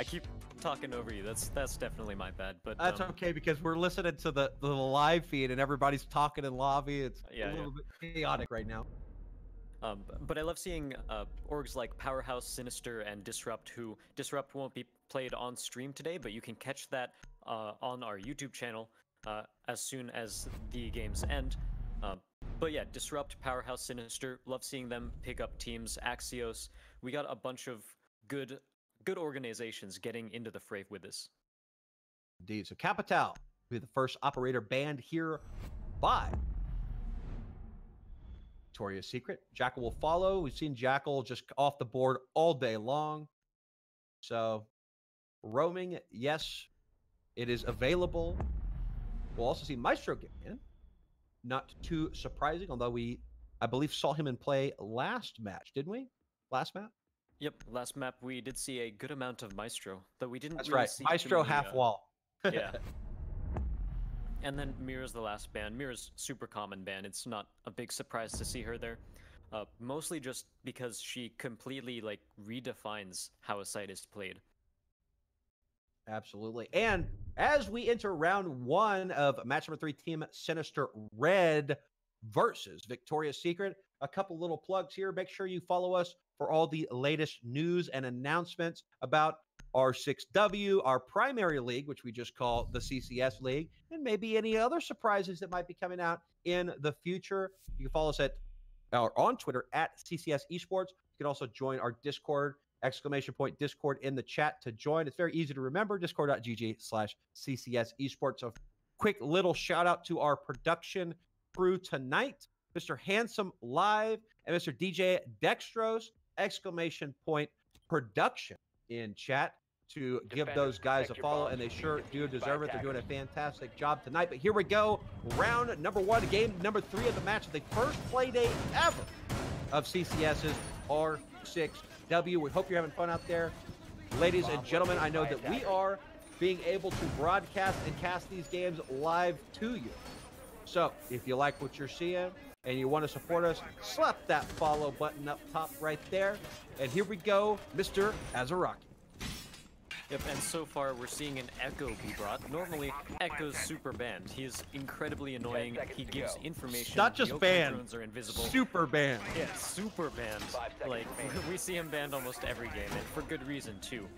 I keep talking over you. That's definitely my bad. But that's okay because we're listening to the live feed and everybody's talking in lobby. It's a little bit chaotic right now. But I love seeing orgs like Powerhouse, Sinister, and Disrupt, who Disrupt won't be played on stream today, but you can catch that on our YouTube channel as soon as the games end. But yeah, Disrupt, Powerhouse, Sinister, love seeing them pick up teams. Axios, we got a bunch of good organizations getting into the fray with this. Indeed. So Capital will be the first operator banned here by Victoria's Secret. Jackal will follow. We've seen Jackal just off the board all day long. So roaming, yes, it is available. We'll also see Maestro get in. Not too surprising, although I believe, saw him in play last match, didn't we? Last map? Yep, last map we did see a good amount of Maestro, though we didn't. That's really right, see Maestro half wall. Yeah. And then Mira's the last ban. Mira's super common ban. It's not a big surprise to see her there. Mostly just because she completely redefines how a site is played. Absolutely. And as we enter round 1 of match number 3, Team Sinister Red versus Victoria's Secret, a couple little plugs here. Make sure you follow us for all the latest news and announcements about our 6W, our primary league, which we just call the CCS League, and maybe any other surprises that might be coming out in the future. You can follow us on Twitter at CCS Esports. You can also join our Discord, !Discord in the chat to join. It's very easy to remember, discord.gg/CCS Esports. So quick little shout out to our production crew tonight, Mr. Handsome Live and Mr. DJ Dextros, !Production in chat to give those guys a follow, and they sure do deserve it. They're doing a fantastic job tonight. But here we go, round number 1, game number 3 of the match, the first play day ever of CCS's R6W. We hope you're having fun out there. Ladies and gentlemen, I know that we are being able to broadcast and cast these games live to you. So if you like what you're seeing and you want to support us, slap that follow button up top right there. And here we go, Mr. Azaraki. Yep, and so far we're seeing an Echo be brought. Normally, Echo's super banned. He's incredibly annoying. He gives information. Not just banned. Drones are invisible. Super banned. Yeah, super banned. Like, we see him banned almost every game, and for good reason, too.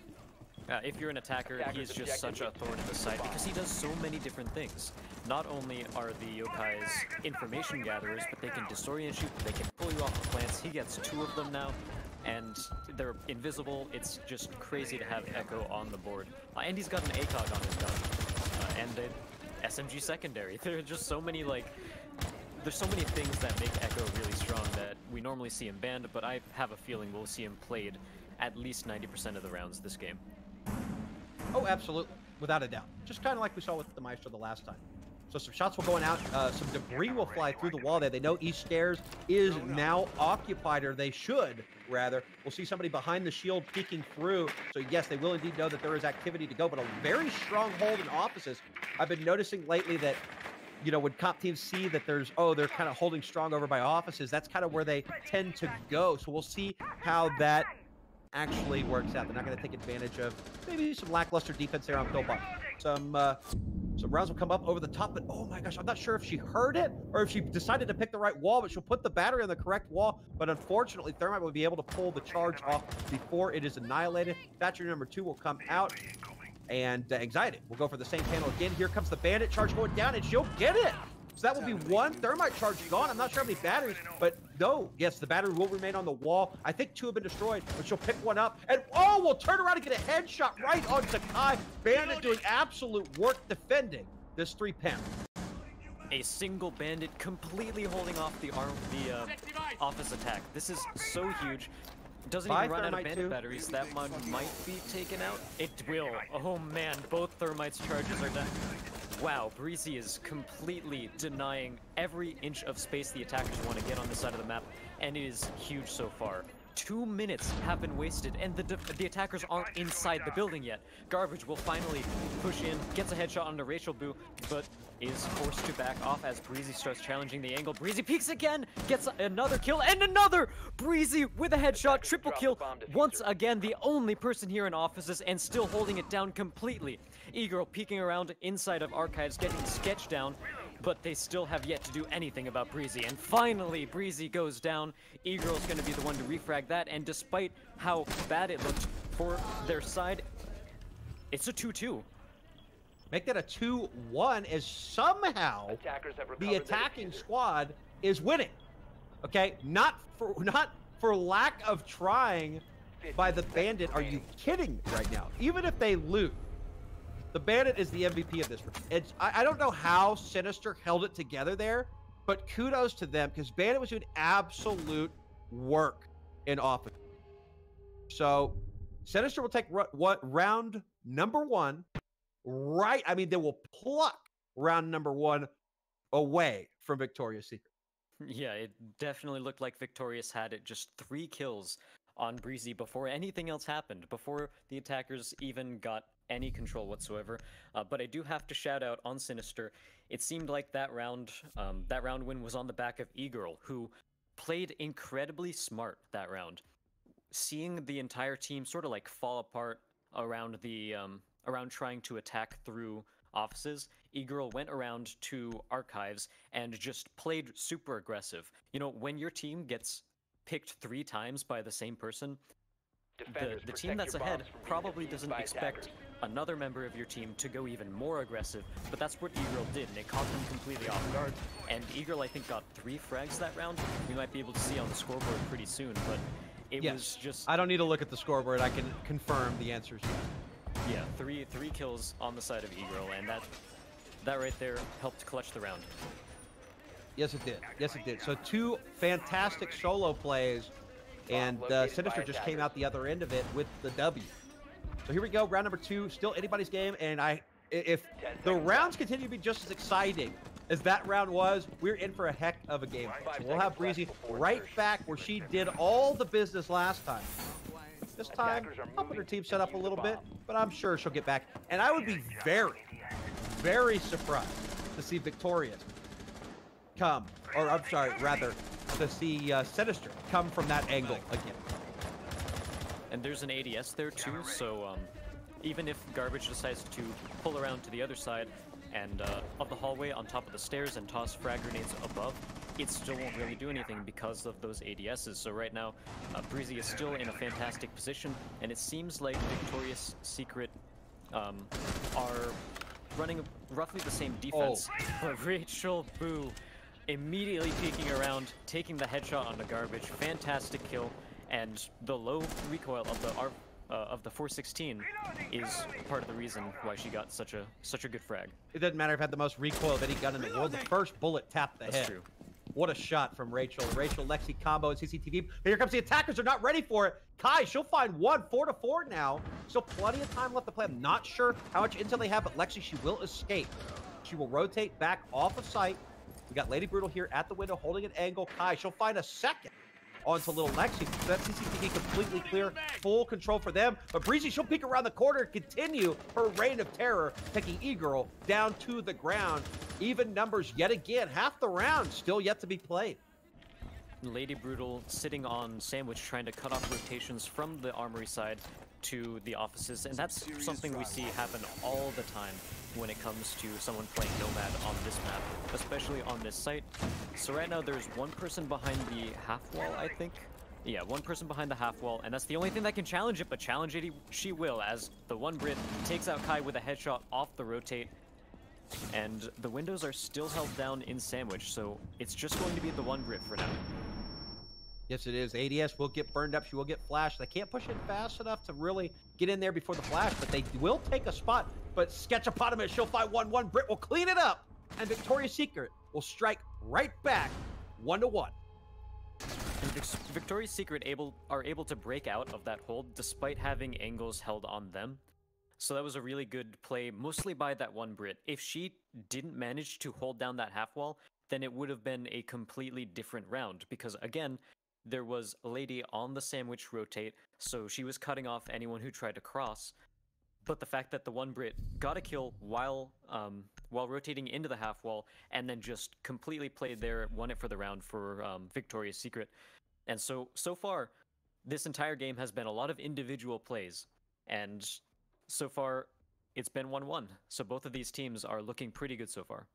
If you're an attacker, he's just such a thorn in the side because he does so many different things. Not only are the yokais information gatherers, but they can disorient you, they can pull you off the plants. He gets 2 of them now, and they're invisible. It's just crazy to have Echo on the board. And he's got an ACOG on his gun, and an SMG secondary. There are just so many, there's so many things that make Echo really strong that we normally see him banned, but I have a feeling we'll see him played at least 90% of the rounds this game. Oh, absolutely. Without a doubt. Just kind of like we saw with the Maestro the last time. So some shots will go out. Some debris will fly through the wall there. They know East Stairs is now occupied, or they should, rather. We'll see somebody behind the shield peeking through. So, yes, they will indeed know that there is activity to go, but a very strong hold in offices. I've been noticing lately that, when comp teams see that they're kind of holding strong over by offices, that's kind of where they tend to go. So we'll see how that actually works out. They're not going to take advantage of maybe some lackluster defense there on Pillbot. Some rounds will come up over the top, but oh my gosh, I'm not sure if she heard it or if she decided to pick the right wall, but she'll put the battery on the correct wall. But unfortunately, Thermite will be able to pull the charge off before it is annihilated. Battery number 2 will come out, and Anxiety will go for the same panel again. Here comes the Bandit charge going down, and she'll get it. So that will be 1 Thermite charge gone. I'm not sure how many batteries, but no, yes, the battery will remain on the wall. I think 2 have been destroyed, but she'll pick 1 up. And we'll turn around and get a headshot right on Sakai. Bandit doing absolute work defending this 3-pen. A single Bandit completely holding off the office attack. This is so huge. Doesn't even run out of Bandit batteries. That one might be taken out. It will. Oh man, both Thermite's charges are done. Wow, Breezy is completely denying every inch of space the attackers want to get on this side of the map, and it is huge so far. 2 minutes have been wasted, and the attackers aren't inside the building yet. Garbage will finally push in, gets a headshot onto Rachel Boo, but is forced to back off as Breezy starts challenging the angle. Breezy peeks again, gets another kill, and another! Breezy with a headshot, triple kill. Once again, the only person here in offices, and still holding it down completely. E-Girl peeking around inside of archives, getting sketched down, but they still have yet to do anything about Breezy. And finally, Breezy goes down. E-Girl's going to be the one to refrag that, and despite how bad it looked for their side, it's a 2-2. Make that a 2-1 as somehow the attacking squad is winning. Okay, not for lack of trying by the Bandit. Are you kidding me right now? Even if they lose, the Bandit is the MVP of this. I don't know how Sinister held it together there, but kudos to them because Bandit was doing absolute work in offense. So Sinister will take round number 1. Right, I mean, they will pluck round number 1 away from Victoria's Secret. Yeah, it definitely looked like Victorious had it just 3 kills on Breezy before anything else happened, before the attackers even got any control whatsoever. But I do have to shout out on Sinister. It seemed like that round win was on the back of E-Girl, who played incredibly smart that round. Seeing the entire team sort of like fall apart around the around trying to attack through offices, E-Girl went around to archives and just played super aggressive. You know, when your team gets picked 3 times by the same person, the team that's ahead probably doesn't expect another member of your team to go even more aggressive, but that's what E-Girl did, and it caught them completely off guard. And E-Girl, I think, got 3 frags that round. We might be able to see on the scoreboard pretty soon, but it was just... I don't need to look at the scoreboard. I can confirm the answers. Yeah, three kills on the side of E-Girl, and that right there helped clutch the round. Yes, it did. Yes, it did. So 2 fantastic solo plays, and Sinister just came out the other end of it with the W. So here we go, round number 2, still anybody's game, and if the rounds continue to be just as exciting as that round was, we're in for a heck of a game. So we'll have Breezy right back where she did all the business last time. This time, helping her team set up a little bit, but I'm sure she'll get back. And I would be very, very surprised to see Victorious come, or I'm sorry, rather, to see Sinister come from that angle again. And there's an ADS there too, so even if Garbage decides to pull around to the other side and of the hallway on top of the stairs and toss frag grenades above, it still won't really do anything because of those ADSs. So right now, Breezy is still in a fantastic position, and it seems like Victorious Secret are running roughly the same defense. But Rachel Boo immediately peeking around, taking the headshot onto Garbage. Fantastic kill, and the low recoil of the 416 is part of the reason why she got such a good frag. It doesn't matter if it had the most recoil of any gun in the world. The first bullet tapped the head. That's true. What a shot from Rachel. Rachel Lexi combo and CCTV. Here comes the attackers. They're not ready for it. Kai, she'll find 1, 4-4 now. Still plenty of time left to play. I'm not sure how much intel they have, but Lexi, she will escape. She will rotate back off of sight. We got Lady Brutal here at the window holding an angle. Kai, she'll find a second onto little Lexi. So that CCTV completely clear. Full control for them. But Breezy, she'll peek around the corner and continue her reign of terror, taking E-Girl down to the ground. Even numbers yet again. Half the round still yet to be played. Lady Brutal sitting on Sandwich, trying to cut off rotations from the armory side to the offices, and that's something we see happen all the time when it comes to someone playing Nomad on this map, especially on this site. So right now there's 1 person behind the half wall, I think. Yeah, 1 person behind the half wall, and that's the only thing that can challenge it, but challenge it she will, as the 1 Brit takes out Kai with a headshot off the rotate. And the windows are still held down in Sandwich, so it's just going to be the 1 Brit for now. Yes, it is. ADS will get burned up. She will get flashed. They can't push it fast enough to really get in there before the flash, but they will take a spot. But Sketchopotamus, she'll find 1-1. Brit will clean it up, and Victoria's Secret will strike right back 1-1. And Victoria's Secret are able to break out of that hold despite having angles held on them. So that was a really good play, mostly by that 1 Brit. If she didn't manage to hold down that half wall, then it would have been a completely different round, because again, there was a lady on the sandwich rotate, so she was cutting off anyone who tried to cross. But the fact that the one Brit got a kill while rotating into the half wall and then just completely played there, won it for the round for Victoria's Secret. And so far, this entire game has been a lot of individual plays. And so far, it's been 1-1. So both of these teams are looking pretty good so far.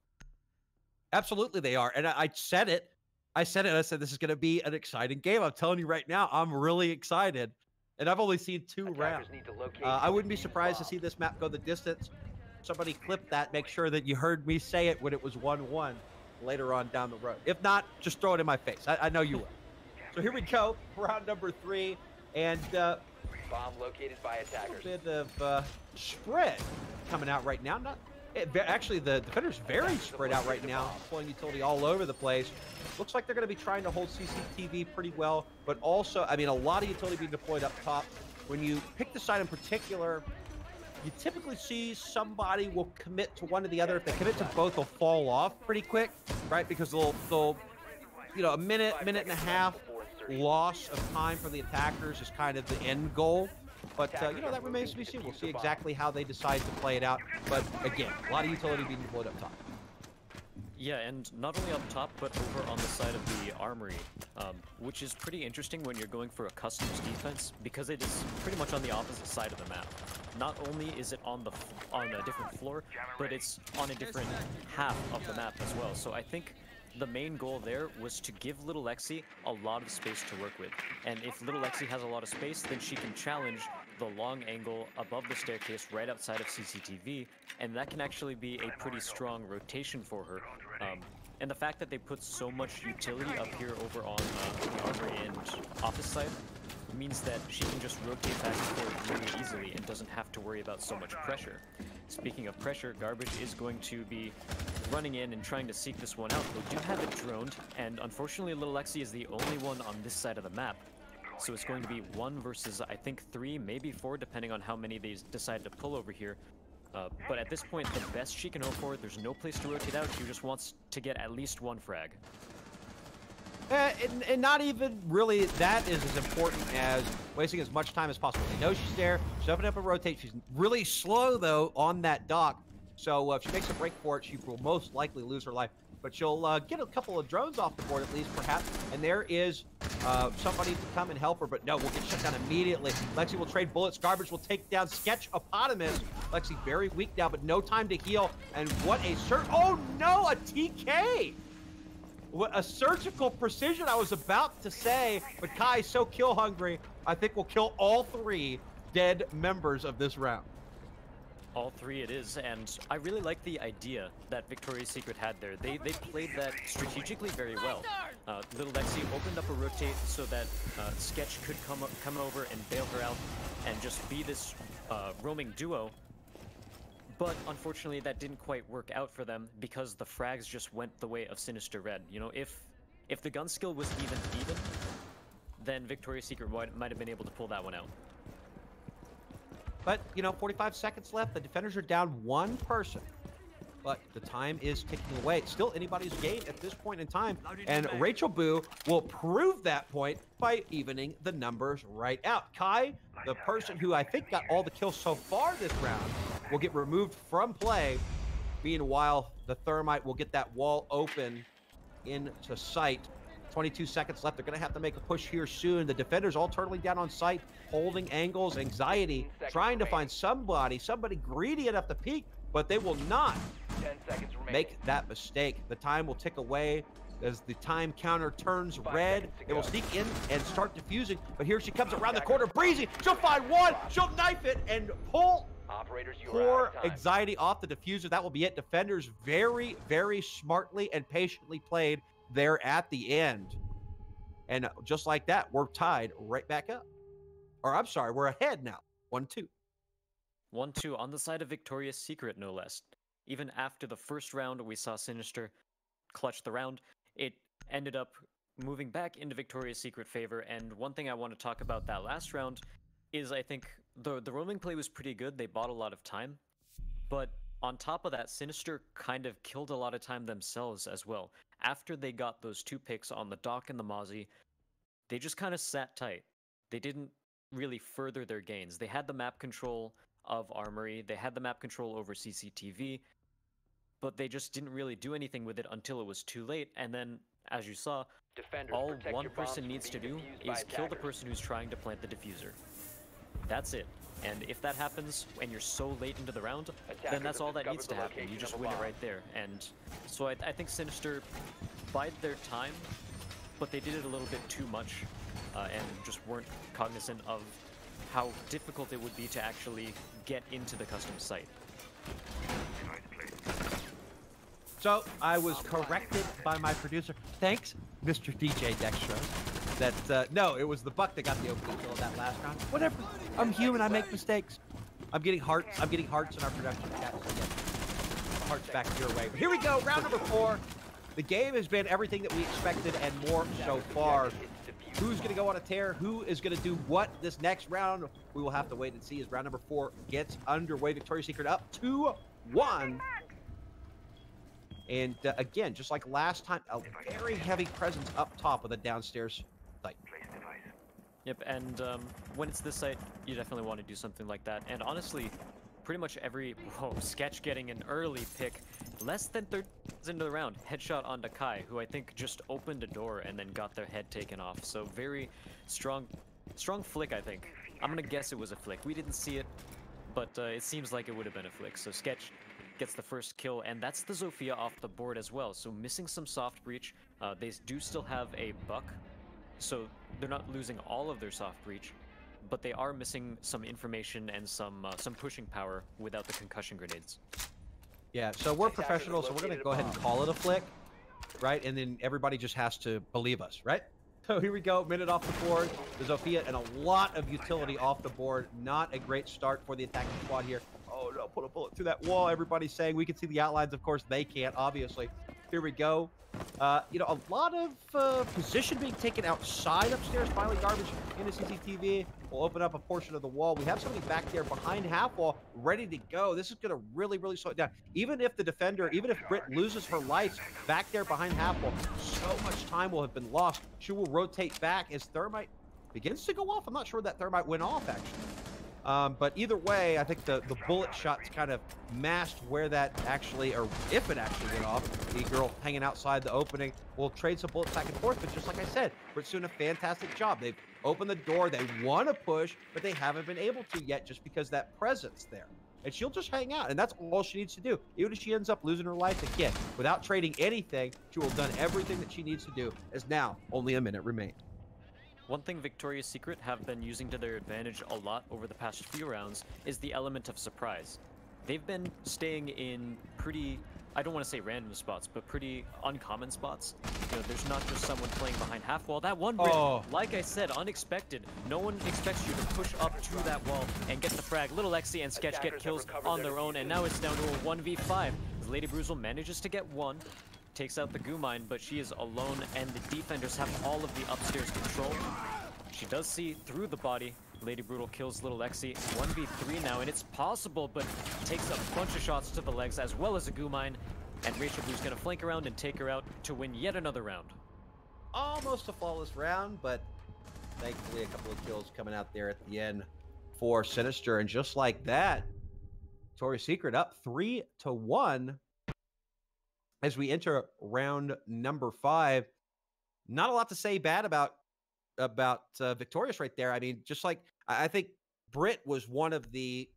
Absolutely they are. And I said it. I said this is going to be an exciting game. I'm telling you right now, I'm really excited. And I've only seen 2 rounds. I wouldn't be surprised to see this map go the distance. Somebody clip that. Make sure that you heard me say it when it was 1-1 later on down the road. If not, just throw it in my face. I know you will. So here we go, round number 3. And bomb located by attackers. A bit of spread coming out right now. Actually, the defender's very spread out right now, deploying utility all over the place. Looks like they're going to be trying to hold CCTV pretty well, but also, I mean, a lot of utility being deployed up top. When you pick the side in particular, you typically see somebody will commit to one or the other. If they commit to both, they'll fall off pretty quick, right? Because they'll you know, a minute and a half loss of time for the attackers is kind of the end goal. But, you know, that remains to be seen. We'll see exactly how they decide to play it out. But, again, a lot of utility being deployed up top. Yeah, and not only up top, but over on the side of the armory, which is pretty interesting when you're going for a customs defense, because it is pretty much on the opposite side of the map. Not only is it on a different floor, but it's on a different half of the map as well. So I think the main goal there was to give Little Lexi a lot of space to work with. And if Little Lexi has a lot of space, then she can challenge the long angle above the staircase right outside of CCTV, and that can actually be a pretty strong rotation for her. And the fact that they put so much utility up here over on the armory and office side means that she can just rotate back and forth really easily and doesn't have to worry about so much pressure. Speaking of pressure, Garbage is going to be running in and trying to seek this one out. They do have it droned, and unfortunately Little Lexi is the only one on this side of the map. So it's going to be 1 versus, I think, 3, maybe 4, depending on how many they decide to pull over here. But at this point, the best she can hope for, there's no place to rotate out. She just wants to get at least 1 frag. And not even really that is as important as wasting as much time as possible. They know she's there. She's opening up a rotate. She's really slow, though, on that dock. So if she makes a break for it, she will most likely lose her life. But she'll get a couple of drones off the board at least, perhaps. And there is somebody to come and help her. But no, we'll get shut down immediately. Lexi will trade bullets. Garbage will take down Sketchopotamus. Lexi very weak now, but no time to heal. And what a oh no, a TK! What a surgical precision, I was about to say. But Kai is so kill hungry, I think we'll kill all 3 dead members of this round. All 3 it is, and I really like the idea that Victoria's Secret had there. They played that strategically very well. Little Lexi opened up a rotate so that Sketch could come over and bail her out and just be this roaming duo. But unfortunately, that didn't quite work out for them because the frags just went the way of Sinister Red. You know, if the gun skill was even, then Victoria's Secret might have been able to pull that one out. But, you know, 45 seconds left. The defenders are down 1 person. But the time is ticking away. It's still anybody's game at this point in time. And Rachel Boo will prove that point by evening the numbers right out. Kai, the person who I think got all the kills so far this round, will get removed from play. Meanwhile, the Thermite will get that wall open into sight. 22 seconds left. They're going to have to make a push here soon. The defenders all turtling down on site, holding angles, anxiety, trying to find somebody greedy enough to peek, but they will not 10 seconds make that mistake. The time will tick away as the time counter turns red. It will sneak in and start diffusing, but here she comes around the corner. Breezy, she'll find one, she'll knife it and pull poor anxiety off the diffuser. That will be it. Defenders very, very smartly and patiently played there at the end. And just like that, we're tied right back up. Or I'm sorry, we're ahead now. 1-2. 1-2 on the side of Victoria's Secret, no less. Even after the first round, we saw Sinister clutch the round. It ended up moving back into Victoria's Secret favor. And one thing I want to talk about that last round is I think the roaming play was pretty good. They bought a lot of time. But on top of that, Sinister kind of killed a lot of time themselves as well. After they got those 2 picks on the Dock and the Mozzie, they just kind of sat tight. They didn't really further their gains. They had the map control of Armory, they had the map control over CCTV, but they just didn't really do anything with it until it was too late. And then, as you saw, Defenders, all protect one your bombs person from needs to being do defused by is kill the attackers. person who's trying to plant the diffuser. That's it. And if that happens and you're so late into the round, then Attackers that's have all that discovered needs to the happen. You location just of a win it bomb. right there. And so I think Sinister bided their time, but they did it a little bit too much and just weren't cognizant of how difficult it would be to actually get into the custom site. So I was corrected by my producer. Thanks, Mr. DJ Dextro. That no, it was the Buck that got the opening kill of that last round. Whatever. I'm human. I make mistakes. I'm getting hearts. I'm getting hearts in our production chat. So yeah, hearts back your way. Here we go. Round number 4. The game has been everything that we expected and more so far. Who's going to go on a tear? Who is going to do what this next round? We will have to wait and see as round number 4 gets underway. Victoria's Secret up 2-1. And again, just like last time, a very heavy presence up top of the downstairs site. Yep, and when it's this site, you definitely want to do something like that. And honestly, pretty much every... Whoa, Sketch getting an early pick. Less than 30 seconds into the round. Headshot onto Kai, who I think just opened a door and then got their head taken off. So very strong flick, I think. I'm going to guess it was a flick. We didn't see it, but it seems like it would have been a flick. So Sketch gets the first kill, and that's the Zofia off the board as well. So missing some soft breach. They do still have a buck, so they're not losing all of their soft breach, but they are missing some information and some pushing power without the concussion grenades. Yeah, so we're professionals, so we're going to go ahead and call it a flick, right? And then everybody just has to believe us, right? So here we go, minute off the board. The Zofia and a lot of utility off the board. Not a great start for the attacking squad here. Oh no, put a bullet through that wall. Everybody's saying we can see the outlines. Of course, they can't, obviously. Here we go. You know, a lot of position being taken outside upstairs. Finally, garbage into CCTV. We'll open up a portion of the wall. We have somebody back there behind half wall, ready to go. This is going to really, really slow it down. Even if the defender, even if Britt loses her lights back there behind half wall, so much time will have been lost. She will rotate back as thermite begins to go off. I'm not sure that thermite went off, actually. But either way, I think the bullet shots kind of masked where that actually, or if it actually went off. The girl hanging outside the opening will trade some bullets back and forth, but just like I said, Britt's doing a fantastic job. They've opened the door, they want to push, but they haven't been able to yet just because that presence there. And she'll just hang out, and that's all she needs to do. Even if she ends up losing her life again, without trading anything, she will have done everything that she needs to do, as now only a minute remains. One thing Victoria's Secret have been using to their advantage a lot over the past few rounds is the element of surprise. They've been staying in pretty, I don't want to say random spots, but pretty uncommon spots. You know, there's not just someone playing behind half wall. That one, like I said, unexpected. No one expects you to push up to that wall and get the frag. Little Lexi and Sketch get kills on their own, and now it's down to a 1v5. As Lady Bruzel manages to get one, takes out the goo mine, but she is alone, and the defenders have all of the upstairs control. She does see through the body. Lady Brutal kills Little Lexi. 1v3 now, and it's possible, but takes a bunch of shots to the legs as well as a goo mine, and Rachel Blue's gonna flank around and take her out to win yet another round. Almost a flawless round, but thankfully a couple of kills coming out there at the end for Sinister, and just like that, Victoria's Secret up 3-1 as we enter round number 5. Not a lot to say bad about Victorious right there. I mean, just like I think Britt was one of the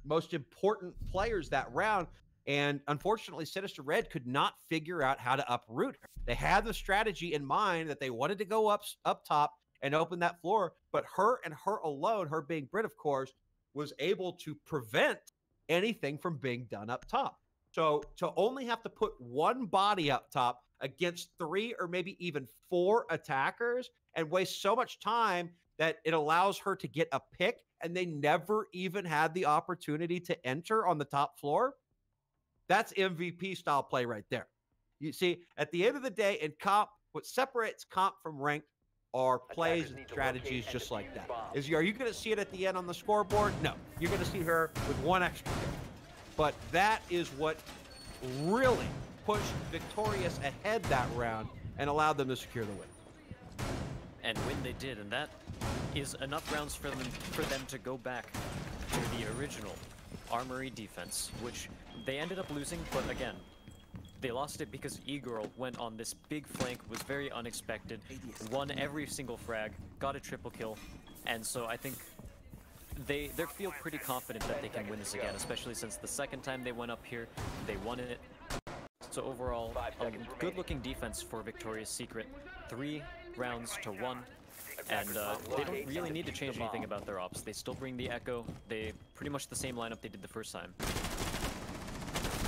most important players that round, and unfortunately Sinister Red could not figure out how to uproot her. They had the strategy in mind that they wanted to go up top and open that floor, but her and her alone, her being Britt of course, was able to prevent anything from being done up top. So to only have to put one body up top against 3 or maybe even 4 attackers and waste so much time that it allows her to get a pick, and they never even had the opportunity to enter on the top floor. That's MVP style play right there. You see, at the end of the day in comp, what separates comp from ranked are plays and strategies just like that. Are you going to see it at the end on the scoreboard? No. You're going to see her with 1 extra pick. But that is what really pushed Victorious ahead that round and allowed them to secure the win. and win they did, and that is enough rounds for them to go back to the original Armory defense, which they ended up losing, but again, they lost it because E-Girl went on this big flank, was very unexpected, won every single frag, got a triple kill, and so I think they feel pretty confident that they can win this again, especially since the second time they went up here, they won it. So overall, a good-looking defense for Victoria's Secret. 3 rounds to 1, and they don't really need to change anything about their ops. They still bring the Echo. They pretty much the same lineup they did the first time.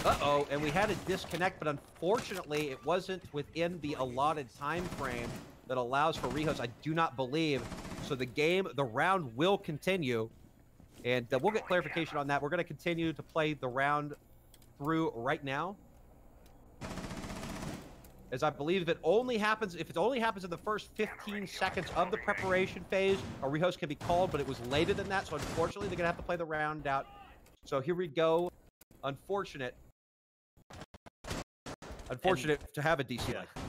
Uh-oh, and we had a disconnect, but unfortunately it wasn't within the allotted time frame that allows for rehost, I do not believe. So the round will continue, and we'll get clarification on that. We're going to continue to play the round through right now, as I believe if it only happens in the first 15 seconds of the preparation phase, a rehost can be called, but it was later than that, so unfortunately they're going to have to play the round out. So here we go. Unfortunate to have a DC like that.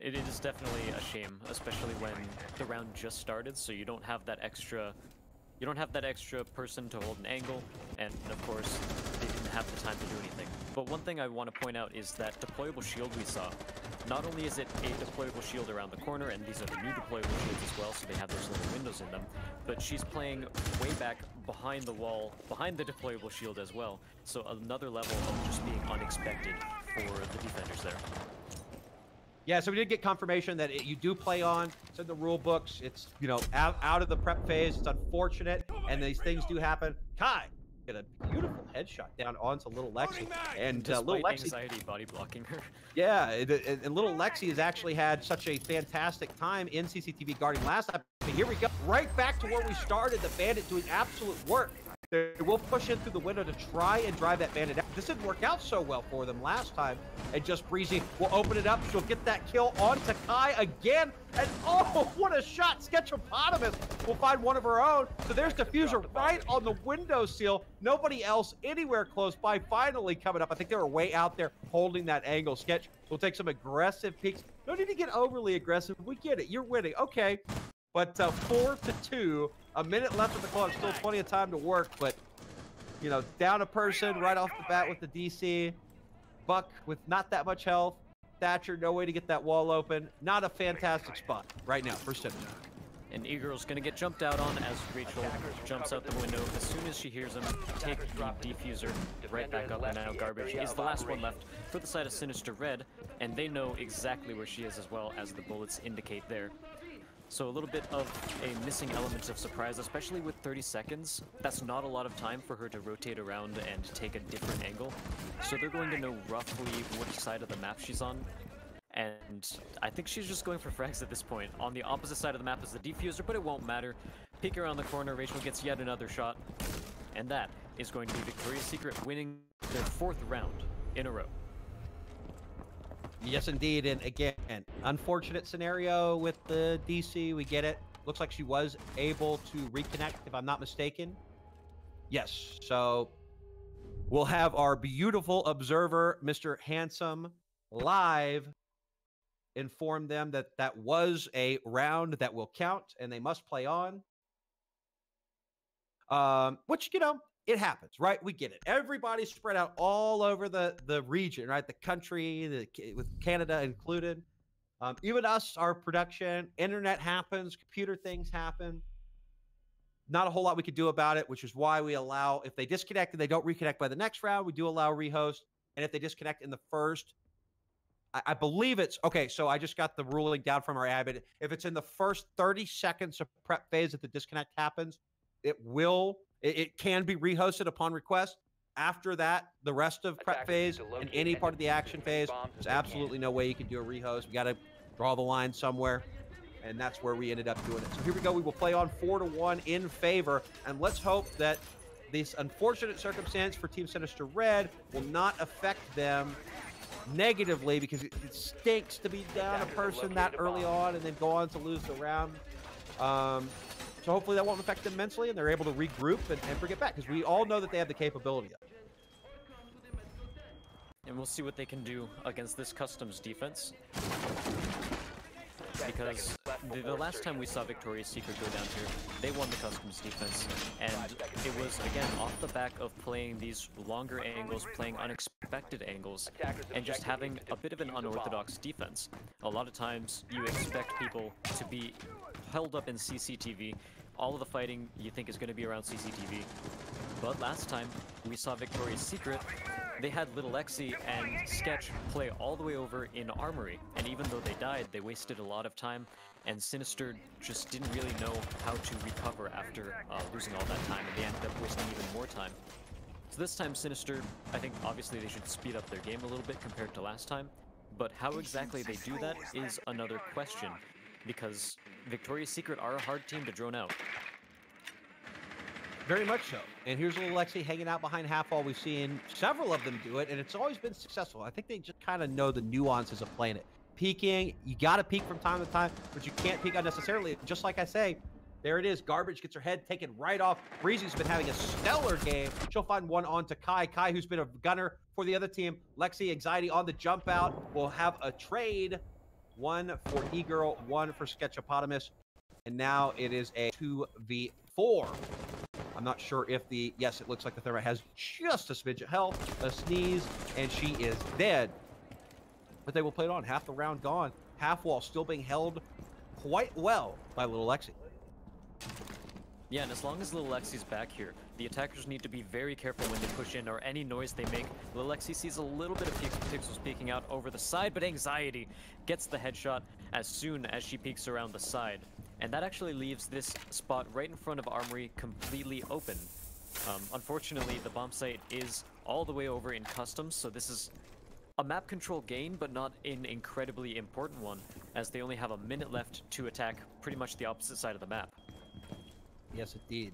It is definitely a shame, especially when the round just started, so you don't have that extra person to hold an angle, and of course, they didn't have the time to do anything. But one thing I want to point out is that deployable shield we saw. Not only is it a deployable shield around the corner, and these are the new deployable shields as well, so they have those little windows in them, but she's playing way back behind the wall, behind the deployable shield as well, so another level of just being unexpected for the defenders there. Yeah, so we did get confirmation that you do play on. It's in the rule books. It's, you know, out of the prep phase. It's unfortunate, and these things do happen. Kai get a beautiful headshot down onto little Lexi, and little Lexi anxiety body blocking her. Yeah, and little Lexi has actually had such a fantastic time in CCTV guarding last time. But here we go, right back to where we started. The Bandit doing absolute work. They will push in through the window to try and drive that Bandit out. This didn't work out so well for them last time. And just Breezy will open it up. She'll get that kill onto Kai again. And oh, what a shot. Sketchopotamus will find one of her own. So there's Diffuser right on the windowsill. Nobody else anywhere close by finally coming up. I think they were way out there holding that angle. Sketch will take some aggressive peeks. No need to get overly aggressive. We get it. You're winning. Okay. But 4-2, a minute left of the clock, still plenty of time to work, but, you know, down a person right off the bat with the DC. Buck with not that much health. Thatcher, no way to get that wall open. Not a fantastic spot right now for Sinister. And E-Girl's gonna get jumped out on as Rachel jumps out the window. As soon as she hears him take the defuser right back up, and now Garbage is the last one left for the side of Sinister Red, and they know exactly where she is as well, as the bullets indicate there. So a little bit of a missing element of surprise, especially with 30 seconds. That's not a lot of time for her to rotate around and take a different angle. So they're going to know roughly which side of the map she's on. And I think she's just going for frags at this point. On the opposite side of the map is the defuser, but it won't matter. Peek around the corner, Rachel gets yet another shot. And that is going to be Victoria's Secret winning their 4th round in a row. Yes, indeed. And again, unfortunate scenario with the DC. We get it. Looks like she was able to reconnect, if I'm not mistaken. Yes. So we'll have our beautiful observer, Mr. Handsome, live inform them that that was a round that will count and they must play on. Which, you know, it happens, right? We get it. Everybody's spread out all over the region, right? The country, with Canada included. Even us, our production, internet happens, computer things happen. Not a whole lot we could do about it, which is why we allow, if they disconnect and they don't reconnect by the next round, we do allow rehost. And if they disconnect in the first, I believe it's, okay, so I just got the ruling down from our admin. If it's in the first 30 seconds of prep phase that the disconnect happens, it can be rehosted upon request. After that, the rest of prep phase and any part of the action phase, there's absolutely no way you can do a rehost. We got to draw the line somewhere, and that's where we ended up doing it. So here we go. We will play on 4-1 in favor, and let's hope that this unfortunate circumstance for Team Sinister Red will not affect them negatively, because it stinks to be down a person that early on and then go on to lose the round. So hopefully that won't affect them mentally, and they're able to regroup and bring it back, because we all know that they have the capability of it. And we'll see what they can do against this customs defense. Because the last time we saw Victoria's Secret go down here, they won the customs defense, and it was, again, off the back of playing these longer angles, playing unexpected angles, and just having a bit of an unorthodox defense. A lot of times, you expect people to be held up in CCTV. All of the fighting you think is going to be around CCTV. But last time, we saw Victoria's Secret, they had Little Lexi and Sketch play all the way over in Armory, and even though they died, they wasted a lot of time, and Sinister just didn't really know how to recover after losing all that time, and they ended up wasting even more time. So this time, Sinister, I think obviously they should speed up their game a little bit compared to last time, but how exactly they do that is another question, because Victoria's Secret are a hard team to drone out. Very much so. And here's Little Lexi hanging out behind half wall. We've seen several of them do it, and it's always been successful. I think they just kind of know the nuances of playing it. Peeking, you got to peek from time to time, but you can't peek unnecessarily. Just like I say, there it is. Garbage gets her head taken right off. Breezy's been having a stellar game. She'll find one on to Kai. Kai, who's been a gunner for the other team. Lexi, Anxiety on the jump out. We'll have a trade. One for E-Girl, one for Sketchopotamus. And now it is a 2v4. I'm not sure if yes, it looks like the Thermite has just a smidge of health, a sneeze, and she is dead. But they will play it on. Half the round gone. Half wall still being held quite well by Little Lexi. Yeah, and as long as Little Lexi's back here, the attackers need to be very careful when they push in or any noise they make. Little Lexi sees a little bit of pixels peeking out over the side, but Anxiety gets the headshot as soon as she peeks around the side. And that actually leaves this spot right in front of Armory completely open. Unfortunately, the bomb site is all the way over in Customs, so this is a map control gain, but not an incredibly important one, as they only have a minute left to attack pretty much the opposite side of the map. Yes, indeed.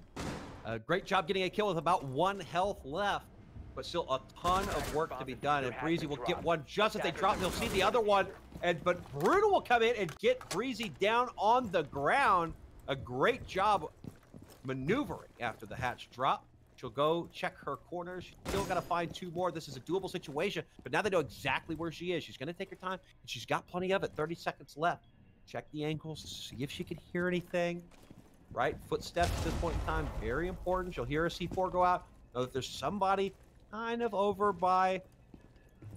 Great job getting a kill with about 1 health left, but still a ton of work to be done. And Breezy will get one just as they drop. They'll see the other one, but Brutal will come in and get Breezy down on the ground. A great job maneuvering after the hatch drop. She'll go check her corners. She's still got to find 2 more. This is a doable situation, but now they know exactly where she is. She's going to take her time, and she's got plenty of it. 30 seconds left. Check the angles, see if she can hear anything. Right? Footsteps at this point in time, very important. She'll hear a C4 go out. Know that there's somebody kind of over by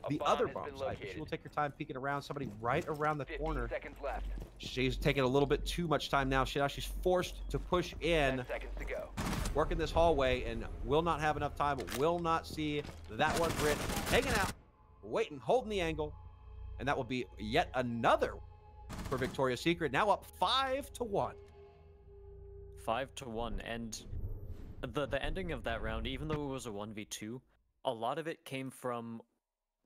the other bomb site. She will take her time peeking around. Somebody right around the corner. 15 seconds left. She's taking a little bit too much time now. She's forced to push in. 10 seconds to go. Working this hallway and will not have enough time. Will not see that one Brit hanging out, waiting, holding the angle. And that will be yet another for Victoria's Secret. Now up 5-1. 5-1, and the ending of that round, even though it was a 1v2, a lot of it came from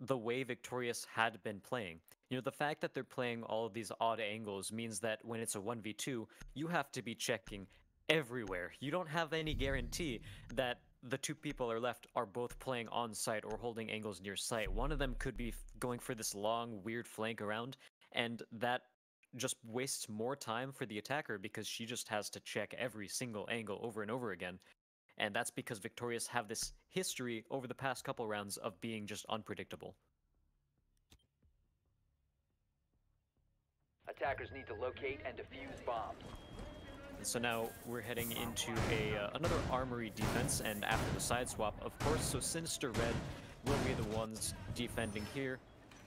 the way Victorious had been playing. You know, the fact that they're playing all of these odd angles means that when it's a 1v2, you have to be checking everywhere. You don't have any guarantee that the 2 people are left are both playing on site or holding angles near site. One of them could be going for this long, weird flank around, and that just wastes more time for the attacker because she just has to check every single angle over and over again. And that's because Victorious have this history over the past couple rounds of being just unpredictable. Attackers need to locate and defuse bombs. And so now we're heading into another Armory defense, and after the side swap, of course, so Sinister Red will be the ones defending here.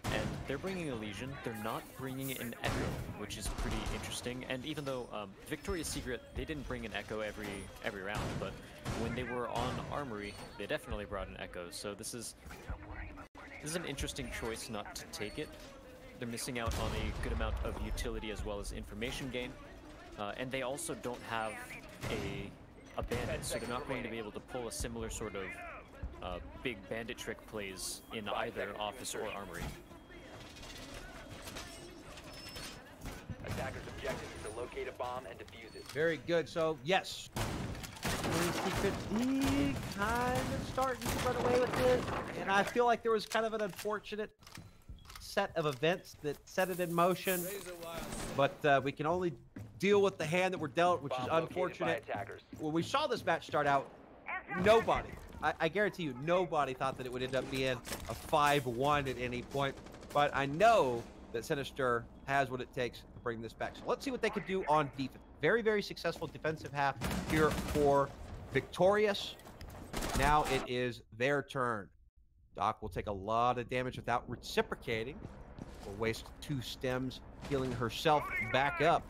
And they're bringing a Legion, they're not bringing an Echo, which is pretty interesting. And even though Victoria's Secret, they didn't bring an Echo every round, but when they were on Armory, they definitely brought an Echo. So this is an interesting choice not to take it. They're missing out on a good amount of utility as well as information gain. And they also don't have a bandit, so they're not going to be able to pull a similar sort of big bandit trick plays in either office or Armory. Attackers' objective is to locate a bomb and defuse it. Very good. So, yes. Secret kind of starting to run away with it. And I feel like there was kind of an unfortunate set of events that set it in motion. But we can only deal with the hand that we're dealt, which is unfortunate. When we saw this match start out, nobody, I guarantee you, nobody thought that it would end up being a 5-1 at any point. But I know that Sinister has what it takes bring this back. So let's see what they could do on defense. Very, very successful defensive half here for Victorious. Now it is their turn. Doc will take a lot of damage without reciprocating. Will waste 2 stems, healing herself back up.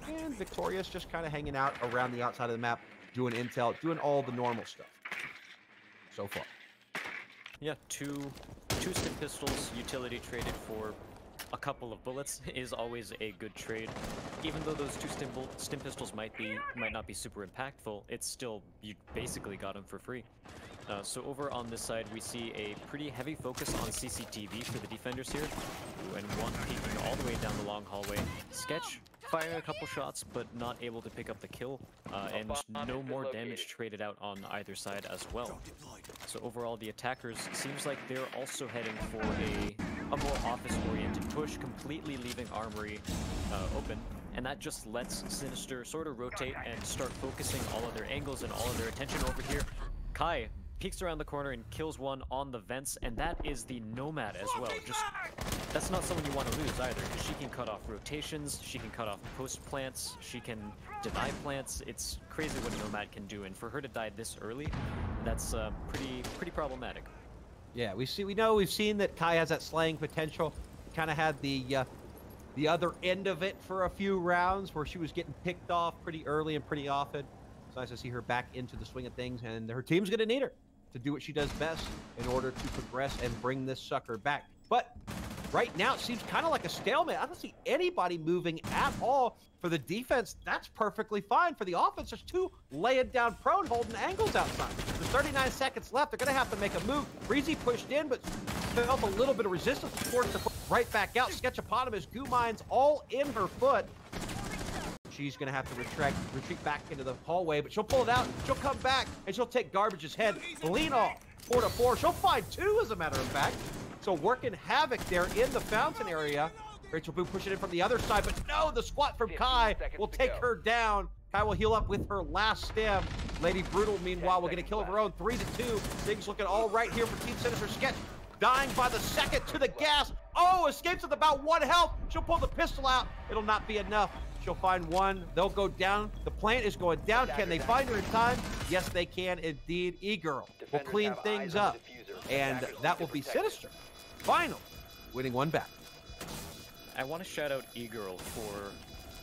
And Victorious just kind of hanging out around the outside of the map, doing intel, doing all the normal stuff so far. Yeah, two stim pistols, utility traded for a couple of bullets is always a good trade. Even though those 2 stim pistols might not be super impactful, it's still, you basically got them for free. So over on this side, we see a pretty heavy focus on CCTV for the defenders here. Ooh, and one peeking all the way down the long hallway. Sketch firing a couple shots, but not able to pick up the kill, and no more damage traded out on either side as well. So overall, the attackers seems like they're also heading for a more office-oriented push, completely leaving Armory open, and that just lets Sinister sort of rotate and start focusing all of their angles and all of their attention over here. Kai peeks around the corner and kills one on the vents, and that is the Nomad as well. Just, that's not someone you want to lose either, because she can cut off rotations, she can cut off post plants, she can deny plants. It's crazy what Nomad can do, and for her to die this early, that's pretty problematic. Yeah, we've seen that Kai has that slaying potential. Kind of had the other end of it for a few rounds, where she was getting picked off pretty early and pretty often. It's nice to see her back into the swing of things, and her team's going to need her to do what she does best in order to progress and bring this sucker back. But right now, it seems kind of like a stalemate. I don't see anybody moving at all. For the defense, that's perfectly fine. For the offense, there's 2 laying down prone, holding angles outside. There's 39 seconds left. They're going to have to make a move. Breezy pushed in, but felt a little bit of resistance, forced to put right back out. Sketchopotamus, goo mines all in her foot. She's going to have to retreat back into the hallway, but she'll pull it out. She'll come back, and she'll take Garbage's head. Lean off. 4-4. She'll find 2, as a matter of fact. So working havoc there in the fountain area. Rachel Boo pushing in from the other side, but no, the squat from Kai will take her down. Kai will heal up with her last stem. Lady Brutal, meanwhile, will get a kill of her own. 3-2. Things looking all right here for Team Sinister. Sketch dying by the second to the gas. Oh, escapes with about 1 health. She'll pull the pistol out. It'll not be enough. She'll find 1. They'll go down. The plant is going down. Can they find her in time? Yes, they can indeed. E-Girl will clean things up. And that will be Sinister. Final. Winning 1 back. I want to shout out E-Girl for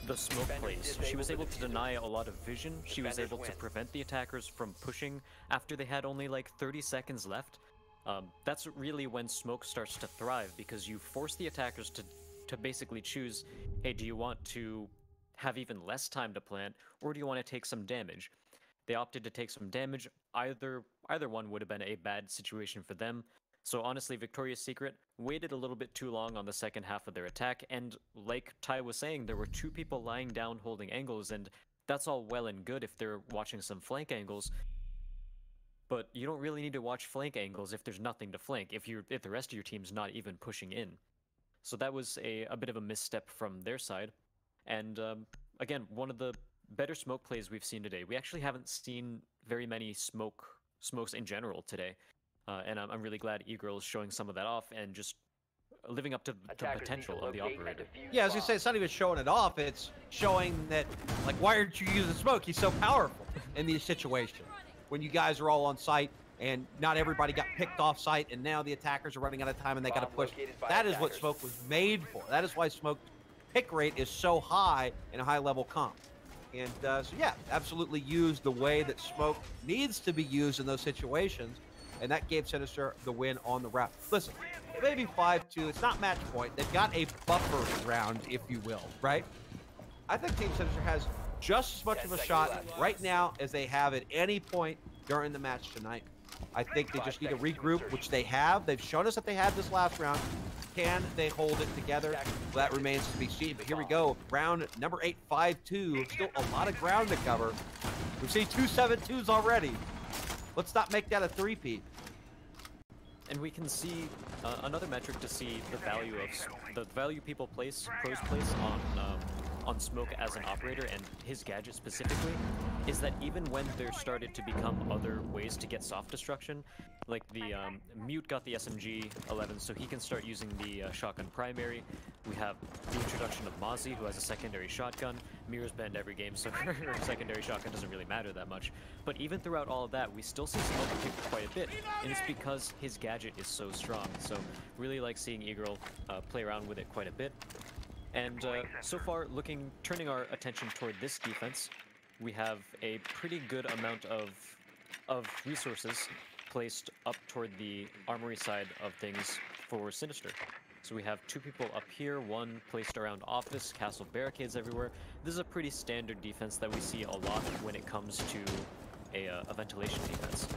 the smoke plays. She was able to deny a lot of vision. She was able to prevent the attackers from pushing after they had only like 30 seconds left. That's really when smoke starts to thrive, because you force the attackers to basically choose, hey, do you want to have even less time to plant, or do you want to take some damage? They opted to take some damage. Either one would have been a bad situation for them. So honestly, Victoria's Secret waited a little bit too long on the second half of their attack, and like Ty was saying, there were 2 people lying down holding angles, and that's all well and good if they're watching some flank angles, but you don't really need to watch flank angles if there's nothing to flank, if the rest of your team's not even pushing in. So that was a bit of a misstep from their side, and again, one of the better smoke plays we've seen today. We actually haven't seen very many smokes in general today. And I'm really glad E-Girl is showing some of that off and just living up to the potential of the operator. Yeah, as you say, it's not even showing it off. It's showing that, like, why aren't you using smoke? He's so powerful in these situations. When you guys are all on site and not everybody got picked off site, and now the attackers are running out of time and they got to push. That is what smoke was made for. That is why smoke pick rate is so high in a high-level comp. And so, yeah, absolutely use the way that smoke needs to be used in those situations. And that gave Sinister the win on the round. Listen, it may be 5-2. It's not match point. They've got a buffer round, if you will, right? I think Team Sinister has just as much of a shot right now as they have at any point during the match tonight. I think they just need to regroup, which they have. They've shown us that they had this last round. Can they hold it together? Well, that remains to be seen. But here we go. Round number 8, 5-2. Still a lot of ground to cover. We've seen 2 7-2s already. Let's not make that a 3-peat. And we can see another metric to see the value pros place on Smoke as an operator and his gadget specifically is that even when there started to become other ways to get soft destruction, like the Mute got the SMG-11, so he can start using the shotgun primary. We have the introduction of Mozzie, who has a secondary shotgun. Mirrors banned every game, so her secondary shotgun doesn't really matter that much. But even throughout all of that, we still see Smoke kick quite a bit, and it's because his gadget is so strong. So really like seeing Eagle play around with it quite a bit. And so far, turning our attention toward this defense, we have a pretty good amount of resources placed up toward the armory side of things for Sinister. So we have 2 people up here, 1 placed around office, castle barricades everywhere. This is a pretty standard defense that we see a lot when it comes to a ventilation defense.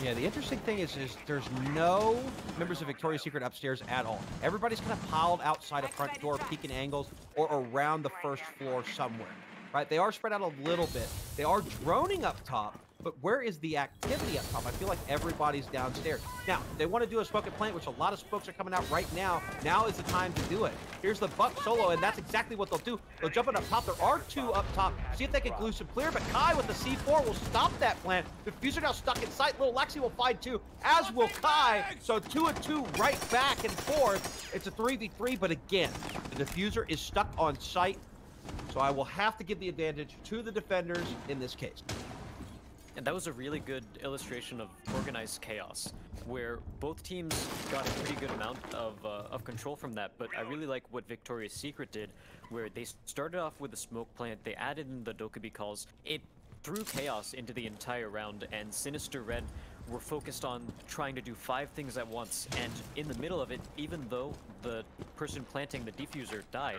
Yeah, the interesting thing is there's no members of Victoria's Secret upstairs at all. Everybody's kind of piled outside a front door, peeking angles, or around the first floor somewhere. Right? They are spread out a little bit. They are droning up top, but where is the activity up top? I feel like everybody's downstairs. Now, they want to do a smoke and plant, which a lot of smokes are coming out right now. Now is the time to do it. Here's the Buck solo, and that's exactly what they'll do. They'll jump it up top. There are 2 up top. See if they can glue some clear, but Kai with the C4 will stop that plant. The Diffuser now stuck in sight. Little Lexi will find 2, as will Kai. So 2 and 2 right back and forth. It's a 3v3, but again, the Diffuser is stuck on site. So I will have to give the advantage to the defenders in this case. And that was a really good illustration of organized chaos, where both teams got a pretty good amount of control from that. But I really like what Victoria's Secret did, where they started off with the smoke plant, they added in the Dokkaebi calls, it threw chaos into the entire round, and Sinister Red were focused on trying to do 5 things at once, and in the middle of it, even though the person planting the diffuser died,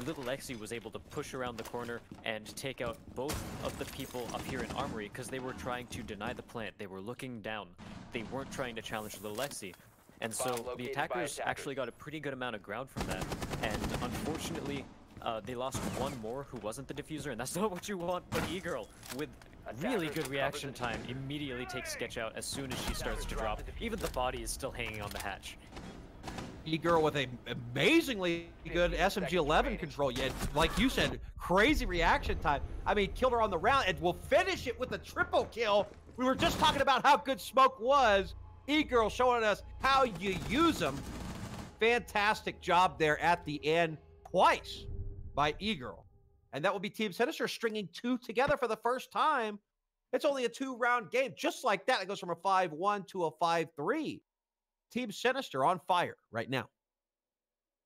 Little Lexi was able to push around the corner and take out both of the people up here in Armory because they were trying to deny the plant. They were looking down. They weren't trying to challenge Little Lexi. And so the attackers actually got a pretty good amount of ground from that, and unfortunately, they lost 1 more who wasn't the diffuser, and that's not what you want, but E-Girl, with really good reaction time, immediately takes Sketch out as soon as she starts to drop. Even the body is still hanging on the hatch. E-Girl with a amazingly good SMG-11 control, yet, like you said, crazy reaction time. I mean, killed her on the round, and we'll finish it with a triple kill. We were just talking about how good Smoke was. E-Girl showing us how you use them. Fantastic job there at the end, twice by E-Girl. And that will be Team Sinister stringing 2 together for the first time. It's only a 2-round game. Just like that, it goes from a 5-1 to a 5-3. Team Sinister on fire right now.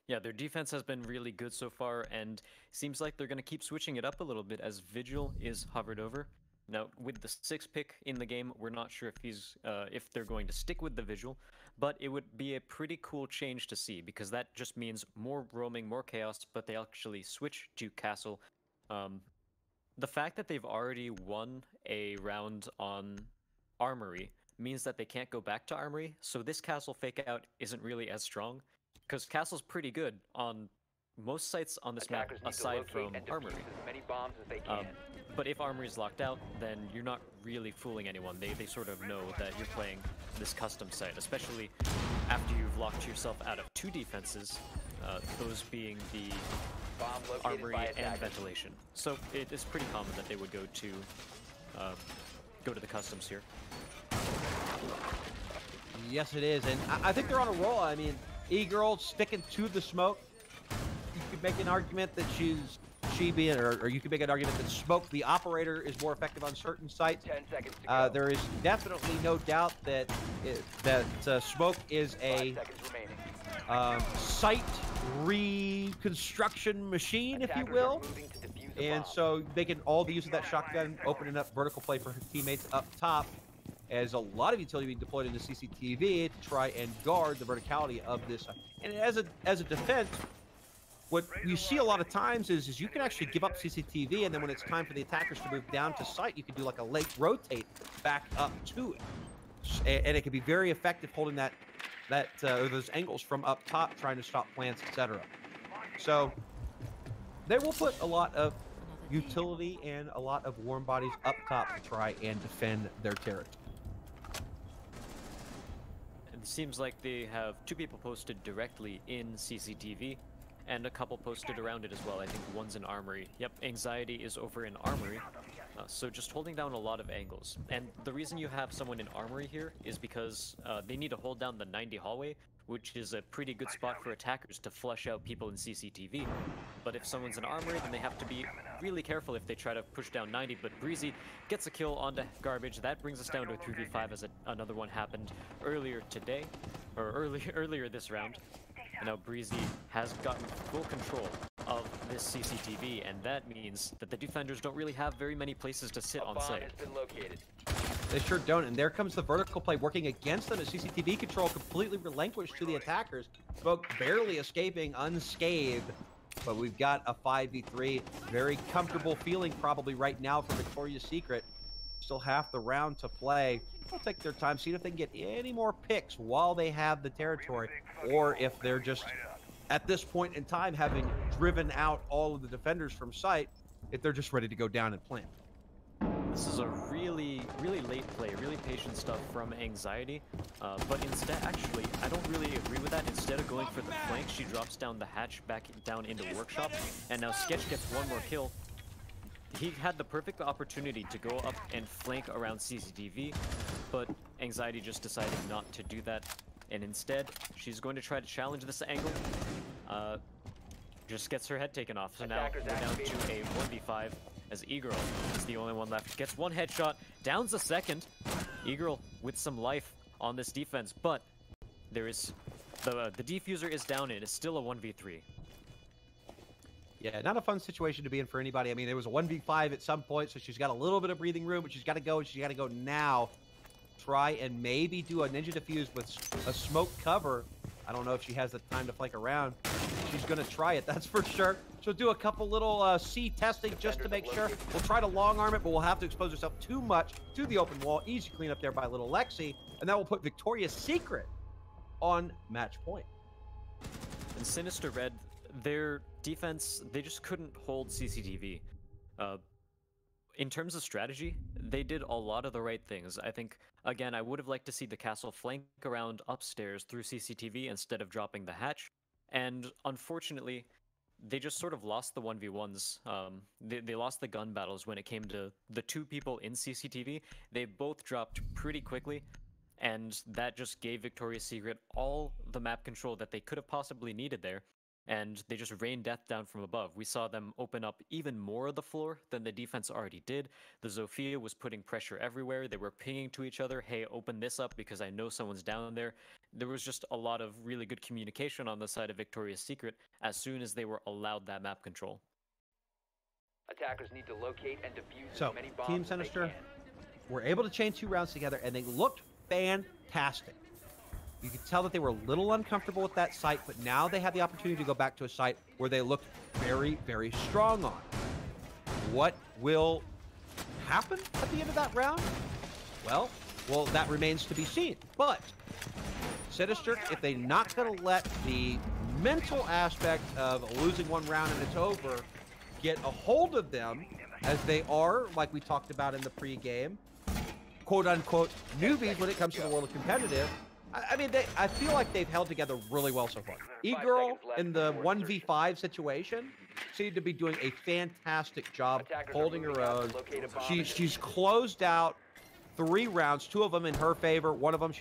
Yeah, their defense has been really good so far, and seems like they're going to keep switching it up a little bit as Vigil is hovered over. Now, with the 6th pick in the game, we're not sure if they're going to stick with the Vigil, but it would be a pretty cool change to see, because that just means more roaming, more chaos, but they actually switch to Castle. The fact that they've already won a round on Armory means that they can't go back to Armory, so this Castle fake out isn't really as strong, because Castle's pretty good on most sites on this map aside from Armory. As many bombs as they can. But if Armory is locked out, then you're not really fooling anyone. They sort of know that you're playing this custom site, especially after you've locked yourself out of 2 defenses, those being the Armory and ventilation. So it is pretty common that they would go to the customs here. Yes, it is, and I think they're on a roll. I mean, E-Girl sticking to the smoke. You could make an argument that she being, or you could make an argument that Smoke, the operator, is more effective on certain sites. 10 seconds to go. There is definitely no doubt that Smoke is a site reconstruction machine, if you will. And so they can all be using that shotgun, opening up vertical play for her teammates up top, as a lot of utility being deployed into CCTV to try and guard the verticality of this. And as a defense, what you see a lot of times is you can actually give up CCTV, and then when it's time for the attackers to move down to site, you can do like a late rotate back up to it. And it can be very effective holding those angles from up top, trying to stop plants, etc. So they will put a lot of utility and a lot of warm bodies up top to try and defend their territory. It seems like they have 2 people posted directly in CCTV, and a couple posted around it as well. I think one's in Armory. Yep, Anxiety is over in Armory. So just holding down a lot of angles. And the reason you have someone in armory here is because they need to hold down the 90 hallway, which is a pretty good spot for attackers to flush out people in CCTV. But if someone's in armory, then they have to be really careful if they try to push down 90. But Breezy gets a kill onto Garbage. That brings us down to a 3v5 as another one happened earlier today, or earlier this round. And now Breezy has gotten full control of this CCTV, and that means that the defenders don't really have very many places to sit on site. They sure don't, and there comes the vertical play working against them as CCTV control completely relinquished to the attackers. Smoke barely escaping unscathed, but we've got a 5v3. Very comfortable feeling probably right now for Victoria's Secret. Still half the round to play. They'll take their time, see if they can get any more picks while they have the territory, or if they're just, at this point in time, having driven out all of the defenders from site, if they're just ready to go down and plant. This is a really late play, really patient stuff from Anxiety, but instead, actually, I don't really agree with that. Instead of going for the flank, she drops down the hatch back down into Workshop, and now Sketch gets one more kill. He had the perfect opportunity to go up and flank around CCTV, but Anxiety just decided not to do that, and instead, she's going to try to challenge this angle. Just gets her head taken off, so now we're down to a 1v5. As E-Girl is the only one left. Gets one headshot, downs a second. E-Girl with some life on this defense, but there is the defuser is down. It is still a 1v3. Yeah, not a fun situation to be in for anybody. I mean, there was a 1v5 at some point, so she's got a little bit of breathing room, but she's got to go, and she's got to go now. Try and maybe do a ninja defuse with a smoke cover. I don't know if she has the time to flank around. She's going to try it, that's for sure. She'll do a couple little C testing just to make sure. We'll try to long arm it, but we'll have to expose herself too much to the open wall. Easy cleanup there by little Lexi, and that will put Victoria's Secret on match point. And Sinister Red, their defense, they just couldn't hold CCTV. In terms of strategy, they did a lot of the right things. I think, again, I would have liked to see the castle flank around upstairs through CCTV instead of dropping the hatch. And unfortunately, they just sort of lost the 1v1s. They lost the gun battles when it came to the two people in CCTV. They both dropped pretty quickly, and that just gave Victoria's Secret all the map control that they could have possibly needed there. And they just rained death down from above. We saw them open up even more of the floor than the defense already did. The Zofia was putting pressure everywhere. They were pinging to each other, hey, open this up because I know someone's down there. There was just a lot of really good communication on the side of Victoria's Secret as soon as they were allowed that map control. Attackers need to locate and defuse So, as many bombs Team as Sinister they can. were able to chain 2 rounds together, and they looked fantastic. You could tell that they were a little uncomfortable with that site, but now they have the opportunity to go back to a site where they looked very, very strong on. What will happen at the end of that round? Well, that remains to be seen. But Sinister, if they're not going to let the mental aspect of losing one round and it's over get a hold of them, as they are, like we talked about in the pregame, quote-unquote newbies when it comes to the world of competitive, I mean, I feel like they've held together really well so far. E-Girl in the 1v5 situation seemed to be doing a fantastic job holding her own. She's closed out 3 rounds, 2 of them in her favor. One of them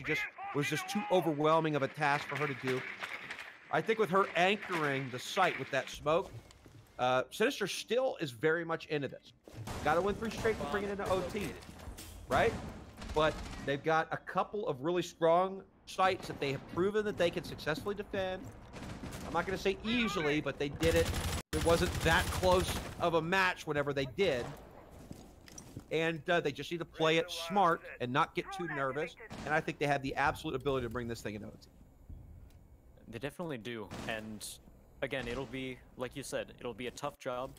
was just too overwhelming of a task for her to do. I think with her anchoring the site with that smoke, Sinister still is very much into this. Got to win 3 straight to bring it into OT, right? But they've got a couple of really strong sites that they have proven that they can successfully defend. I'm not going to say easily, but they did it. It wasn't that close of a match whenever they did. And they just need to play it smart and not get too nervous. And I think they have the absolute ability to bring this thing into OT. They definitely do. And again, it'll be, like you said, it'll be a tough job,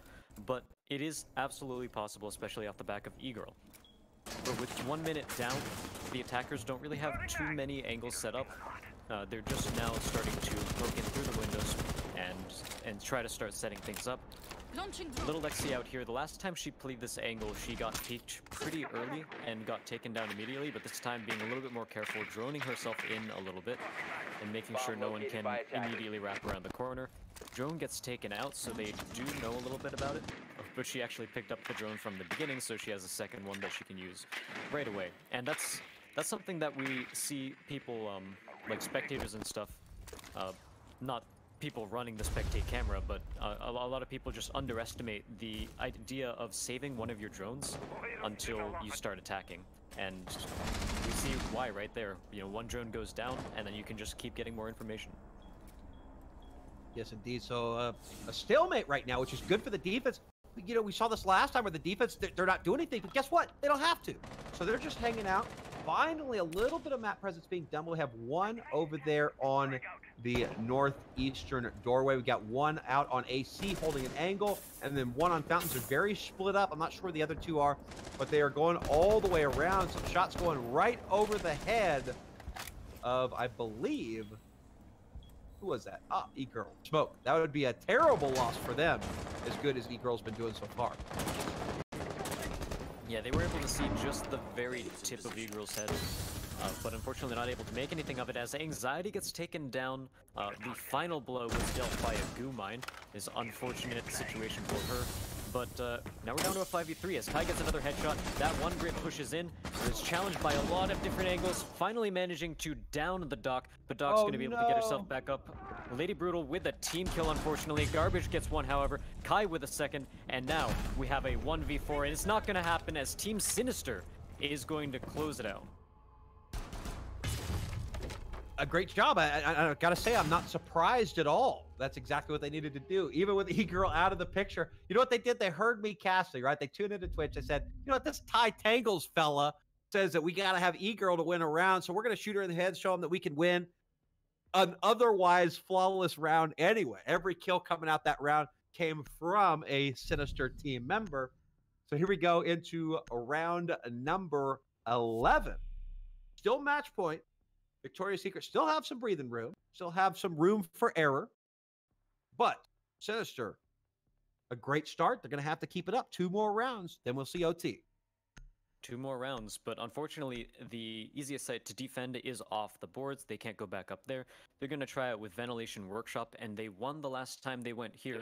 but it is absolutely possible, especially off the back of E-Girl. But with 1 minute down, the attackers don't really have too many angles set up. They're just now starting to poke in through the windows and try to start setting things up. Little Lexi out here, the last time she played this angle, she got peeked pretty early and got taken down immediately, but this time being a little bit more careful, droning herself in a little bit and making sure no one can immediately wrap around the corner. Drone gets taken out, so they do know a little bit about it. but she actually picked up the drone from the beginning, so she has a second one that she can use right away. And that's something that we see people, like spectators and stuff, not people running the spectate camera, but a lot of people just underestimate the idea of saving one of your drones until you start attacking. And we see why right there. You know, one drone goes down, and then you can just keep getting more information. Yes, indeed. So a stalemate right now, which is good for the defense. You know, we saw this last time where the defense, they're not doing anything, but guess what? They don't have to. So they're just hanging out. Finally, a little bit of map presence being done. We have one over there on the northeastern doorway. We got one out on AC holding an angle, and then one on fountains. They're very split up. I'm not sure where the other two are, but they are going all the way around. Some shots going right over the head of, I believe, who was that? Ah, E-Girl. Smoke. That would be a terrible loss for them, as good as E-Girl's been doing so far. Yeah, they were able to see just the very tip of E-Girl's head, but unfortunately not able to make anything of it as Anxiety gets taken down. The final blow was dealt by a goo mine. Is unfortunate situation for her. But now we're down to a 5v3 as Kai gets another headshot. That one grid pushes in. Is challenged by a lot of different angles, finally managing to down the Doc. But Doc's going to be able to get herself back up. Lady Brutal with a team kill, unfortunately. Garbage gets one, however. Kai with a second. And now we have a 1v4. And it's not going to happen as Team Sinister is going to close it out. A great job. I gotta say, I'm not surprised at all. That's exactly what they needed to do. Even with E-Girl out of the picture. You know what they did? They heard me casting, right? They tuned into Twitch. They said, you know what, this Ty Tangles fella says that we gotta have E-Girl to win a round, so we're gonna shoot her in the head, show them that we can win an otherwise flawless round anyway. Every kill coming out that round came from a Sinister team member. So here we go into round number 11. Still match point. Victoria's Secret still have some breathing room, still have some room for error, but Sinister, a great start. They're going to have to keep it up. 2 more rounds, then we'll see OT. 2 more rounds, but unfortunately, the easiest site to defend is off the boards. They can't go back up there. They're going to try it with Ventilation Workshop, and they won the last time they went here.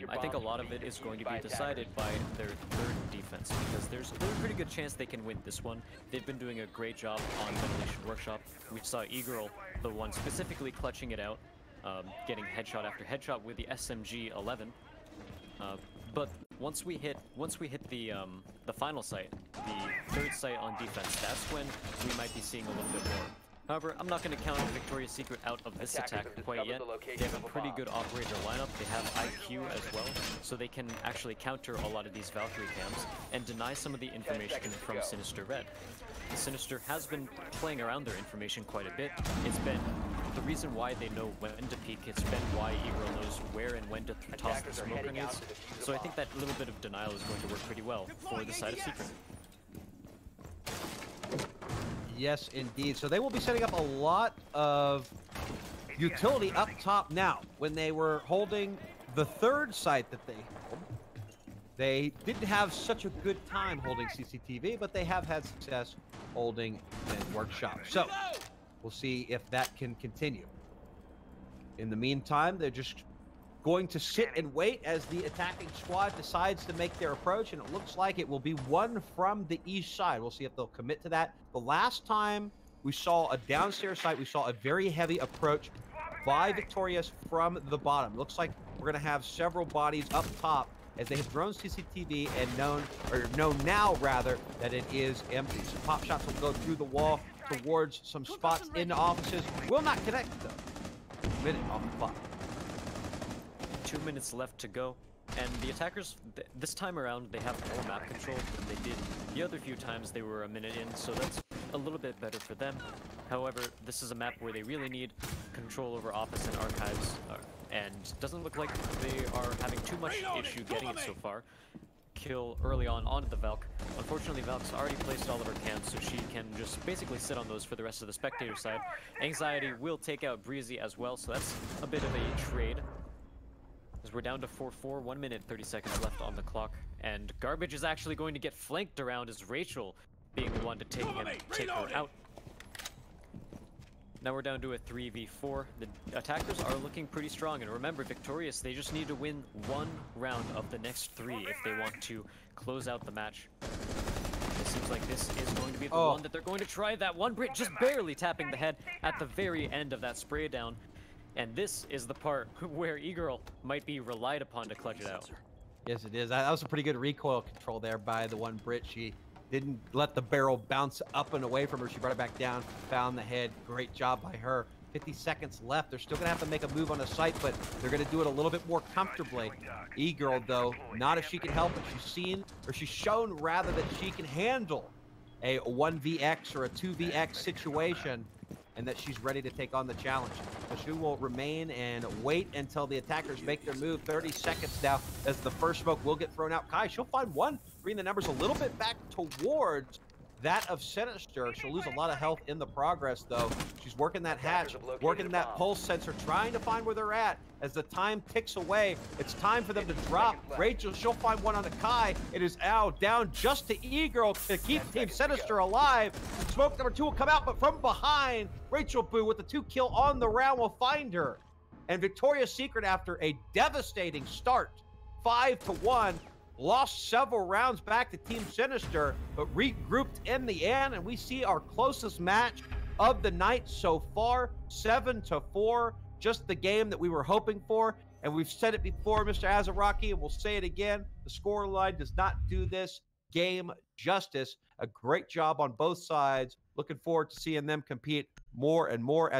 I think a lot of it is going to be decided by their third defense, because there's a pretty good chance they can win this one. They've been doing a great job on Ventilation Workshop. We saw E-Girl, the one specifically clutching it out, getting headshot after headshot with the SMG-11. But once we hit the final site, the third site on defense, that's when we might be seeing a little bit more. However, I'm not going to count Victoria's Secret out of this attack quite yet. They have a pretty good operator lineup. They have IQ as well, so they can actually counter a lot of these Valkyrie cams and deny some of the information from Sinister Red. Sinister has been playing around their information quite a bit. It's been the reason why they know when to peek. It's been why E-Girl knows where and when to toss the smoke grenades. So I think that little bit of denial is going to work pretty well for the side of Secret. Yes, indeed. So they will be setting up a lot of utility up top now. When they were holding the third site that they held, they didn't have such a good time holding CCTV, but they have had success holding in Workshop. So we'll see if that can continue. In the meantime, they're just going to sit and wait as the attacking squad decides to make their approach, and it looks like it will be one from the east side. We'll see if they'll commit to that. The last time we saw a downstairs site, we saw a very heavy approach by Victorious from the bottom. Looks like we're going to have several bodies up top as they have drone CCTV and know now rather that it is empty. So pop shots will go through the wall towards some spots in the offices. Will not connect though. A minute off the clock. 2 minutes left to go, and the attackers, this time around, they have more map control than they did the other few times they were a minute in, so that's a little bit better for them. However, this is a map where they really need control over office and archives, and doesn't look like they are having too much issue getting it so far. Kill early on onto the Valk. Unfortunately, Valk's already placed all of her cams, so she can just basically sit on those for the rest of the spectator side. Anxiety will take out Breezy as well, so that's a bit of a trade. As we're down to 4-4, 1 minute, 30 seconds left on the clock. And Garbage is actually going to get flanked around as Rachel being the one to take her out. Now we're down to a 3v4. The attackers are looking pretty strong, and remember, victorious, they just need to win one round of the next 3 if they want to close out the match. It seems like this is going to be the one that they're going to try. That one Brit just barely tapping the head at the very end of that spray down. And this is the part where E-Girl might be relied upon to clutch it out. Yes, it is. That was a pretty good recoil control there by the one Brit. She didn't let the barrel bounce up and away from her. She brought it back down, found the head. Great job by her. 50 seconds left. They're still going to have to make a move on the site, but they're going to do it a little bit more comfortably. E-Girl, though, not if she can help it. She's shown rather that she can handle a 1vx or a 2vx situation, and that she's ready to take on the challenge. So she will remain and wait until the attackers make their move. 30 seconds now as the first smoke will get thrown out. Kai, she'll find one, bring the numbers a little bit back towards that of Sinister. She'll lose a lot of health in the progress, though. She's working that hatch, working that pulse sensor, trying to find where they're at. As the time ticks away, it's time for them to drop. Rachel, she'll find one on the Kai. It is out, down just to E-Girl to keep Team Sinister alive. Smoke number 2 will come out, but from behind, Rachel Boo with the 2 kill on the round will find her. And Victoria's Secret, after a devastating start, 5-1, lost several rounds back to Team Sinister, but regrouped in the end, and we see our closest match of the night so far, 7-4, just the game that we were hoping for. And we've said it before, Mr. Azaraki, and we'll say it again, the scoreline does not do this game justice. A great job on both sides. Looking forward to seeing them compete more and more as